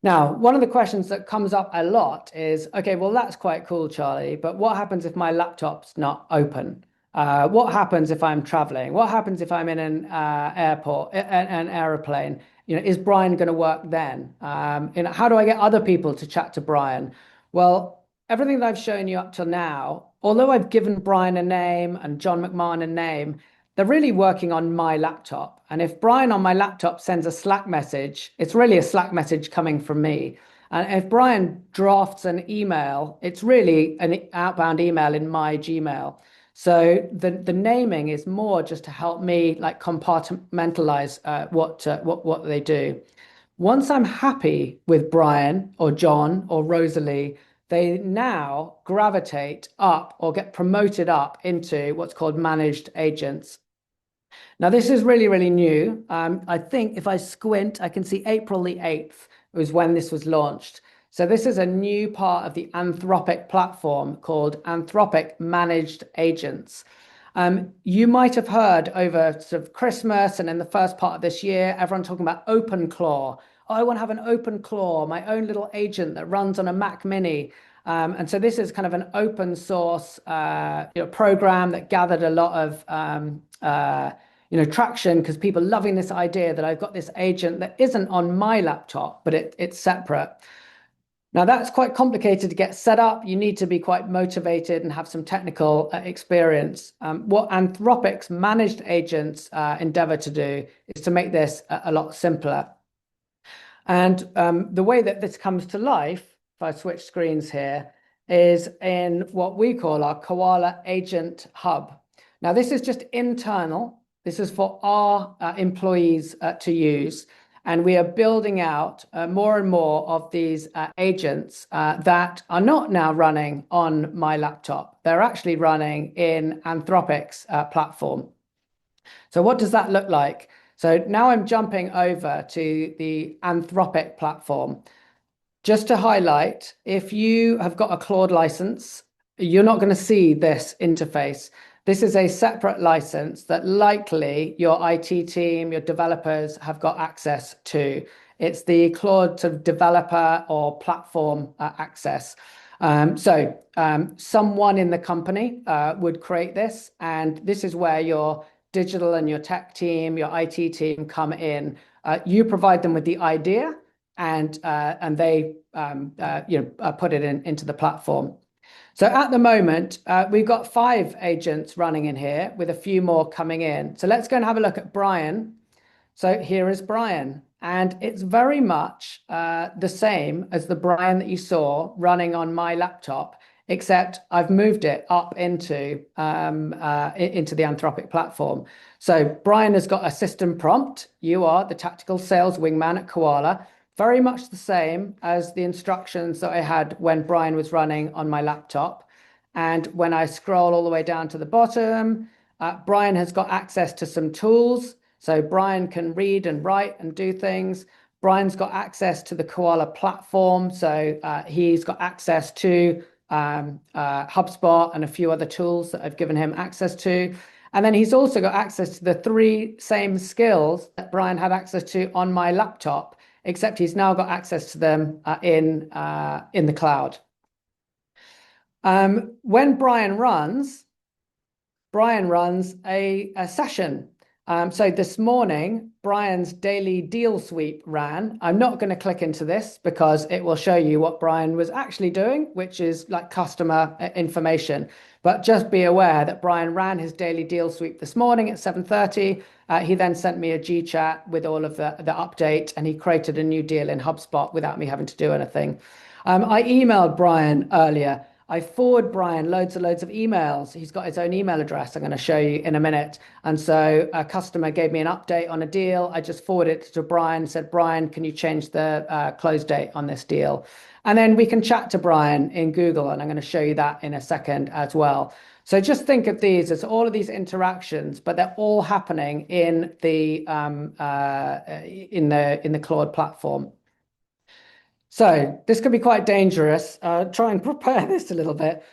Now, one of the questions that comes up a lot is, okay, well, that's quite cool, Charlie, but what happens if my laptop's not open? What happens if I'm traveling? What happens if I'm in an airport, an aeroplane? Is Brian going to work then? How do I get other people to chat to Brian? Well, everything that I've shown you up till now, although I've given Brian a name and John McMahon a name, they're really working on my laptop. And if Brian on my laptop sends a Slack message, it's really a Slack message coming from me. And if Brian drafts an email, it's really an outbound email in my Gmail. So the naming is more just to help me like compartmentalize what they do. Once I'm happy with Brian or John or Rosalie, they now gravitate up or get promoted up into what's called managed agents. Now, this is really, really new. I think if I squint, I can see April the 8th was when this was launched. So this is a new part of the Anthropic platform called Anthropic Managed Agents. You might have heard over sort of Christmas and in the first part of this year, everyone talking about OpenClaw. Oh, I want to have an OpenClaw, my own little agent that runs on a Mac Mini. And so this is kind of an open source program that gathered a lot of traction because people loving this idea that I've got this agent that isn't on my laptop, but it's separate. Now that's quite complicated to get set up. You need to be quite motivated and have some technical experience. What Anthropic's managed agents endeavor to do is to make this a lot simpler. And the way that this comes to life, if I switch screens here, is in what we call our Koala Agent Hub. Now this is just internal. This is for our employees to use. And we are building out more and more of these agents that are not now running on my laptop. They're actually running in Anthropic's platform. So what does that look like? So now I'm jumping over to the Anthropic platform. Just to highlight, if you have got a Claude license, you're not going to see this interface. This is a separate license that likely your IT team, your developers have got access to. It's the Claude sort of developer or platform access. Someone in the company would create this, and this is where your digital and your tech team, your IT team come in. You provide them with the idea, and they put it into the platform. So at the moment, we've got 5 agents running in here with a few more coming in. So let's go and have a look at Brian. So here is Brian, and it's very much the same as the Brian that you saw running on my laptop, except I've moved it up into the Anthropic platform. So Brian has got a system prompt. You are the tactical sales wingman at Koala. Very much the same as the instructions that I had when Brian was running on my laptop. And when I scroll all the way down to the bottom, Brian has got access to some tools. So Brian can read and write and do things. Brian's got access to the Koala platform. So he's got access to HubSpot and a few other tools that I've given him access to. And then he's also got access to the 3 same skills that Brian had access to on my laptop, except he's now got access to them in the cloud. When Brian runs a session. So this morning, Brian's daily deal sweep ran. I'm not going to click into this because it will show you what Brian was actually doing, which is like customer information. But just be aware that Brian ran his daily deal sweep this morning at 7:30. He then sent me a G chat with all of the update, and he created a new deal in HubSpot without me having to do anything. I emailed Brian earlier. I forward Brian loads of emails. He's got his own email address I'm going to show you in a minute. And so a customer gave me an update on a deal. I just forwarded it to Brian, said, Brian, can you change the close date on this deal? And then we can chat to Brian in Google, and I'm going to show you that in a second as well. So just think of these as all of these interactions, but they're all happening in the Claude platform. So this could be quite dangerous. Try and prepare this a little bit.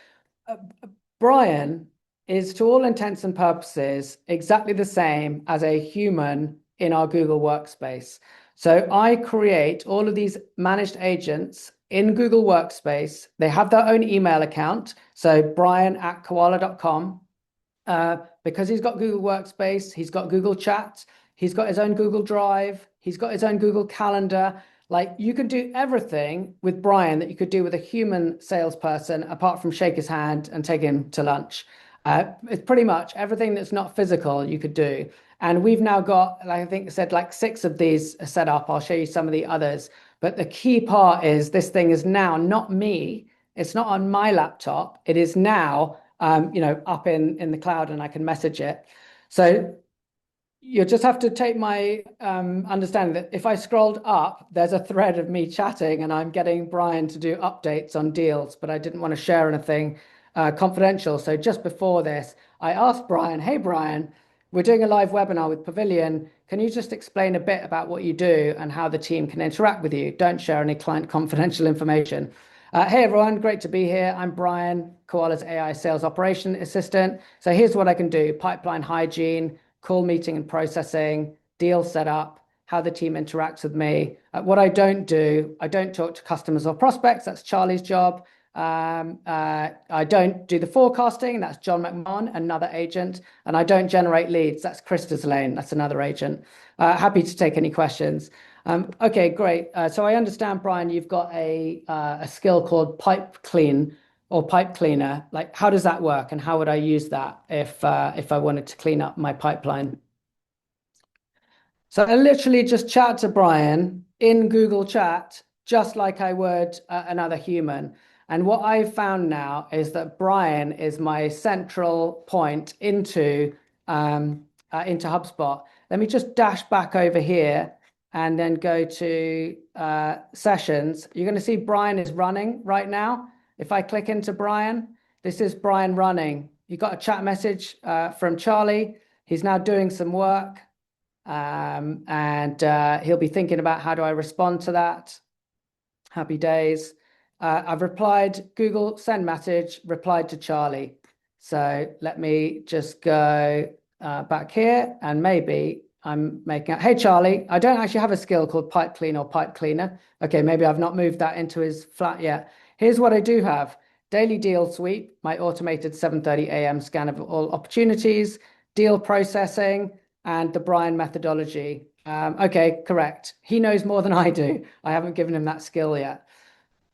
Brian is, to all intents and purposes, exactly the same as a human in our Google Workspace. So I create all of these managed agents in Google Workspace. They have their own email account. So brian@koala.com. because he's got Google Workspace, he's got Google Chat, he's got his own Google Drive, he's got his own Google Calendar. Like, you could do everything with Brian that you could do with a human salesperson, apart from shake his hand and take him to lunch. It's pretty much everything that's not physical you could do. And we've now got, like, I think I said, like 6 of these set up. I'll show you some of the others. But the key part is this thing is now not me. It's not on my laptop. It is now, up in the cloud, and I can message it. So you just have to take my understanding that if I scrolled up, there's a thread of me chatting and I'm getting Brian to do updates on deals, but I didn't want to share anything confidential. So just before this, I asked Brian, hey, Brian, we're doing a live webinar with Pavilion. Can you just explain a bit about what you do and how the team can interact with you? Don't share any client confidential information. Hey, everyone, great to be here. I'm Brian, Koala's AI sales operation assistant. So here's what I can do: pipeline hygiene, call meeting and processing, deal setup, how the team interacts with me. What I don't do, I don't talk to customers or prospects. That's Charlie's job. I don't do the forecasting. That's John McMahon, another agent. And I don't generate leads. That's Krista's lane. That's another agent. Happy to take any questions. Okay, great. So I understand, Brian, you've got a skill called pipe clean or pipe cleaner. Like, how does that work, and how would I use that if I wanted to clean up my pipeline? So I literally just chat to Brian in Google Chat, just like I would another human. And what I've found now is that Brian is my central point into HubSpot. Let me just dash back over here and then go to sessions. You're going to see Brian is running right now. If I click into Brian, this is Brian running. You got a chat message from Charlie. He's now doing some work, and he'll be thinking about, how do I respond to that? Happy days. I've replied, Google send message, replied to Charlie. So let me just go back here, and maybe I'm making out, hey, Charlie, I don't actually have a skill called pipe clean or pipe cleaner. Okay, maybe I've not moved that into his flat yet. Here's what I do have: daily deal sweep, my automated 7:30 a.m. scan of all opportunities, deal processing, and the Brian methodology. Okay, correct. He knows more than I do. I haven't given him that skill yet.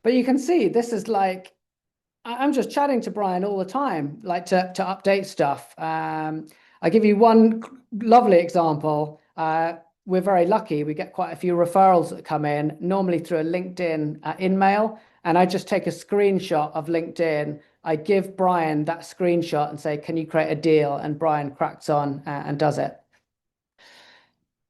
But you can see this is like, I'm just chatting to Brian all the time, like to update stuff. I'll give you one lovely example. We're very lucky. We get quite a few referrals that come in, normally through a LinkedIn in-mail. And I just take a screenshot of LinkedIn. I give Brian that screenshot and say, can you create a deal? And Brian cracks on and does it.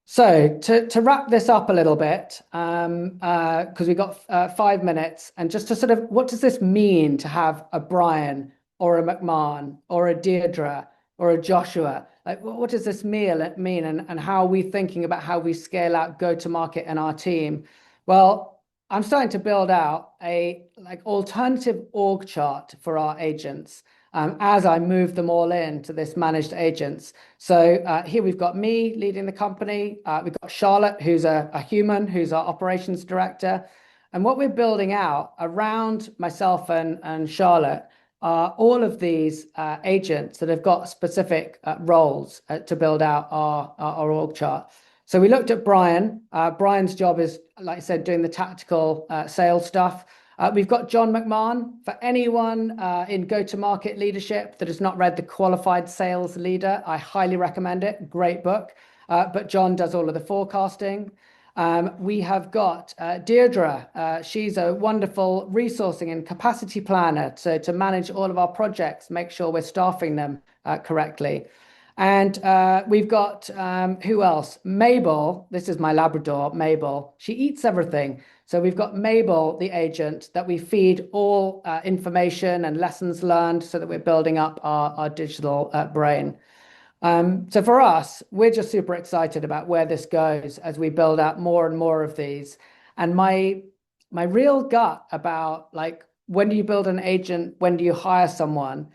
So to wrap this up a little bit, because we've got 5 minutes, and just to sort of, what does this mean to have a Brian or a McMahon or a Deodra or a Joshua? Like, what does this mean, and how are we thinking about how we scale out go-to-market in our team? Well, I'm starting to build out a alternative org chart for our agents. As I move them all into this managed agents. So here we've got me leading the company. We've got Charlotte, who's a human, who's our operations director. And what we're building out around myself and Charlotte are all of these agents that have got specific roles to build out our org chart. So we looked at Brian. Brian's job is, like I said, doing the tactical sales stuff. We've got John McMahon. For anyone in go-to-market leadership that has not read The Qualified Sales Leader, I highly recommend it. Great book. But John does all of the forecasting. We have got Deodra. She's a wonderful resourcing and capacity planner to manage all of our projects, make sure we're staffing them correctly. And we've got, who else? Mabel. This is my Labrador, Mabel. She eats everything. So we've got Mabel, the agent, that we feed all information and lessons learned so that we're building up our digital brain. So for us, we're just super excited about where this goes as we build out more and more of these. And my real gut about, like, when do you build an agent? When do you hire someone?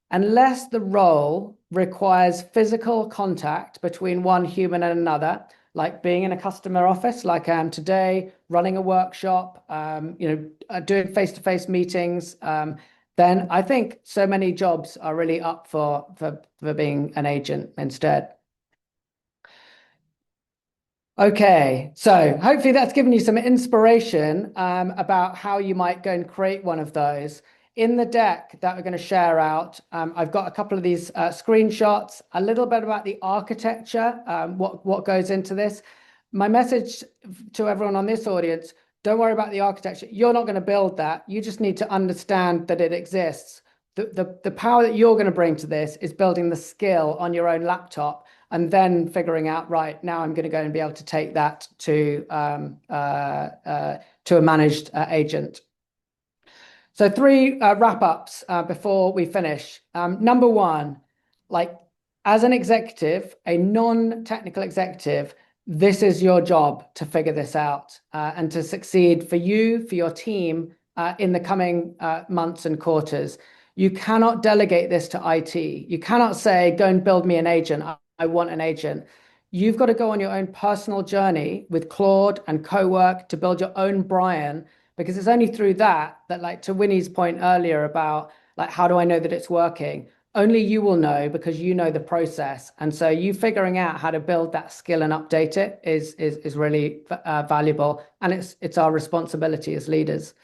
Unless the role requires physical contact between one human and another, like being in a customer office, like I am today, running a workshop, doing face-to-face meetings, then I think so many jobs are really up for being an agent instead. Okay, so hopefully that's given you some inspiration about how you might go and create one of those. In the deck that we're going to share out, I've got a couple of these screenshots, a little bit about the architecture, what goes into this. My message to everyone on this audience, don't worry about the architecture. You're not going to build that. You just need to understand that it exists. The power that you're going to bring to this is building the skill on your own laptop and then figuring out, right, now I'm going to go and be able to take that to a managed agent. So three wrap-ups before we finish. Number one, like as an executive, a non-technical executive, this is your job to figure this out and to succeed for you, for your team in the coming months and quarters. You cannot delegate this to IT. You cannot say, go and build me an agent. I want an agent. You've got to go on your own personal journey with Claude and Co-work to build your own Brian, because it's only through that, like to Winnie's point earlier about like, how do I know that it's working? Only you will know because you know the process. And so you figuring out how to build that skill and update it is really valuable. And it's our responsibility as leaders.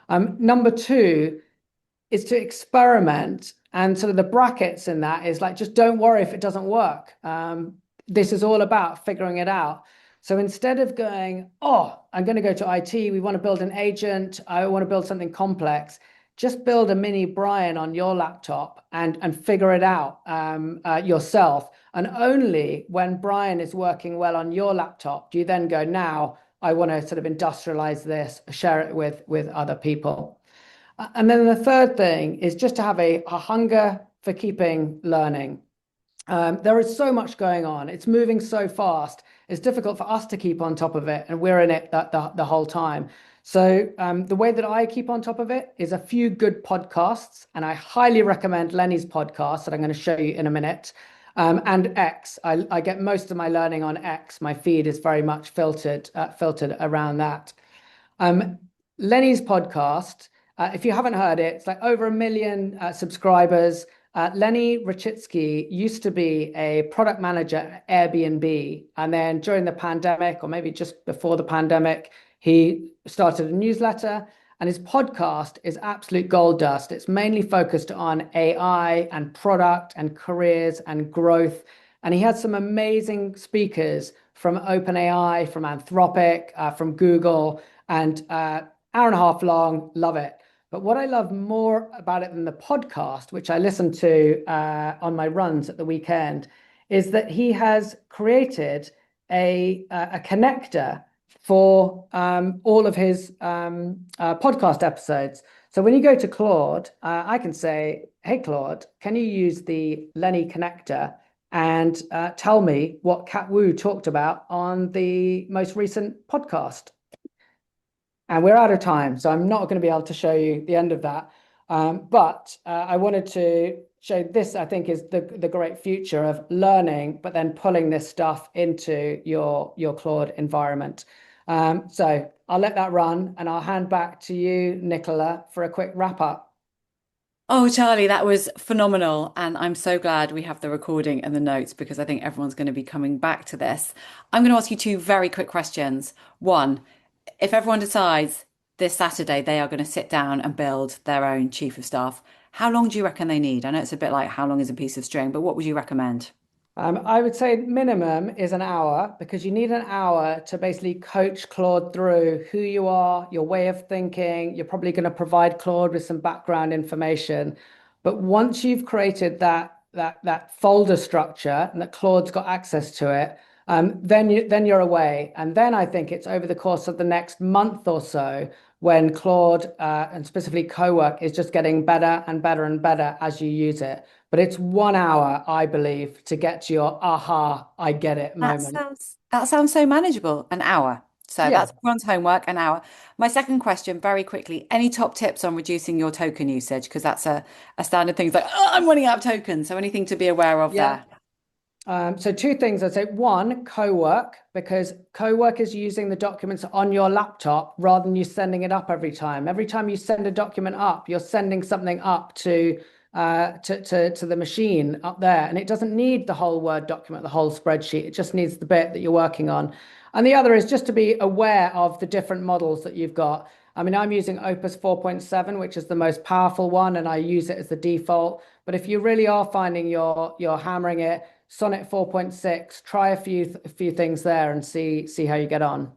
Number two is to experiment, and sort of the brackets in that is like, just don't worry if it doesn't work. This is all about figuring it out. So instead of going, oh, I'm going to go to IT, we want to build an agent, I want to build something complex, just build a mini Brian on your laptop and figure it out yourself. And only when Brian is working well on your laptop do you then go, now I want to sort of industrialize this, share it with other people. And then the third thing is just to have a hunger for keeping learning. There is so much going on. It's moving so fast. It's difficult for us to keep on top of it, and we're in it the whole time. So the way that I keep on top of it is a few good podcasts, and I highly recommend Lenny's podcast that I'm going to show you in a minute. And X. I get most of my learning on X. My feed is very much filtered around that. Lenny's podcast, if you haven't heard it, it's like over 1 million subscribers. Lenny Rachitsky used to be a product manager at Airbnb. And then during the pandemic, or maybe just before the pandemic, he started a newsletter. And his podcast is absolute gold dust. It's mainly focused on AI and product and careers and growth. And he had some amazing speakers from OpenAI, from Anthropic, from Google, and hour and a half long. Love it. But what I love more about it than the podcast, which I listen to on my runs at the weekend, is that he has created a connector for all of his podcast episodes. So when you go to Claude, I can say, hey, Claude, can you use the Lenny connector and tell me what Cat Wu talked about on the most recent podcast? And we're out of time, so I'm not going to be able to show you the end of that. But I wanted to show this, I think, is the great future of learning, but then pulling this stuff into your Claude environment. So I'll let that run and I'll hand back to you, Nicola, for a quick wrap up. Oh, Charlie, that was phenomenal. And I'm so glad we have the recording and the notes because I think everyone's going to be coming back to this. I'm going to ask you two very quick questions. One, if everyone decides this Saturday they are going to sit down and build their own chief of staff, how long do you reckon they need? I know it's a bit like how long is a piece of string, but what would you recommend? I would say minimum is an hour because you need an hour to basically coach Claude through who you are, your way of thinking. You're probably going to provide Claude with some background information. But once you've created that folder structure and that Claude's got access to it, then you're away. And then I think it's over the course of the next month or so when Claude and specifically Co-work is just getting better and better and better as you use it. But it's 1 hour, I believe, to get to your aha, I get it moment. That sounds so manageable. An hour. So Yeah. that's everyone's homework, an hour. My second question, very quickly, any top tips on reducing your token usage? Because that's a standard thing. It's like, oh, I'm running out of tokens. So anything to be aware of Yeah. there? So two things I'd say. One, Co-work, because Co-work is using the documents on your laptop rather than you sending it up every time. Every time you send a document up, you're sending something up to the machine up there, and it doesn't need the whole Word document, the whole spreadsheet. It just needs the bit that you're working on. And the other is just to be aware of the different models that you've got. I mean, I'm using Opus 4.7, which is the most powerful one, and I use it as the default. But if you really are finding you're hammering it, Sonnet 4.6, try a few things there and see how you get on.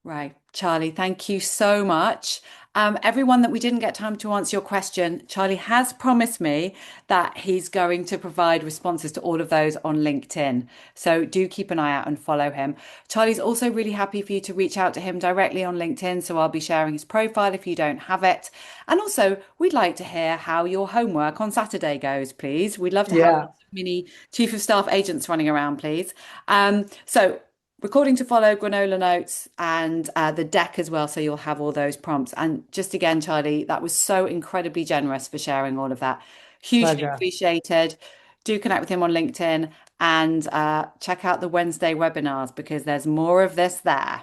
Right. Charlie, thank you so much. Everyone that we didn't get time to answer your question, Charlie has promised me that he's going to provide responses to all of those on LinkedIn. So do keep an eye out and follow him. Charlie's also really happy for you to reach out to him directly on LinkedIn. So I'll be sharing his profile if you don't have it. And also, we'd like to hear how your homework on Saturday goes, please. We'd love to have Yeah, mini chief of staff agents running around, please. So recording to follow, granola notes, and the deck as well. So you'll have all those prompts. And just again, Charlie, that was so incredibly generous for sharing all of that. Hugely pleasure. appreciated. Do connect with him on LinkedIn and check out the Wednesday webinars because there's more of this there.